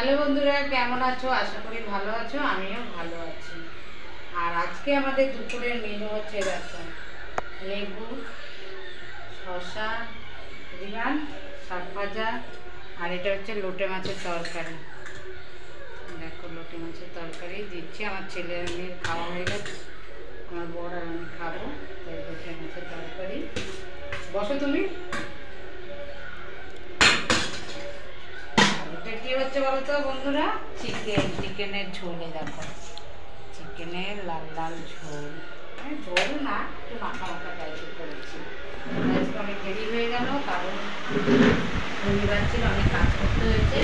Hello বন্ধুরা, কেমন আছো? আশা করি ভালো আছো, আমিও ভালো আছি। আর আজকে আমাদের দুপুরের মেনু হচ্ছে দেখো, লেবু, শসা, রিয়ান, শাক ভাজা, আর এটা হচ্ছে লোটে মাছের তরকারি। দেখো লোটে মাছের তরকারি দিচ্ছি, আমার ছেলে মেয়ের খাওয়া হয়ে গেছে, আমার বড় আর আমি খাবো। তাই লোটে মাছের তরকারি। বসো তুমি। এটা কি হচ্ছে বলো তো বন্ধুরা? চিকেনের ঝোলে দেখো, চিকেনের লাল লাল ঝোল। ঝোল না, একটু মাখা মাখা টাইপের করেছি। আজকে অনেক দেরি হয়ে গেল, কারণ রবিবার ছিল, অনেক কাজ করতে হয়েছে।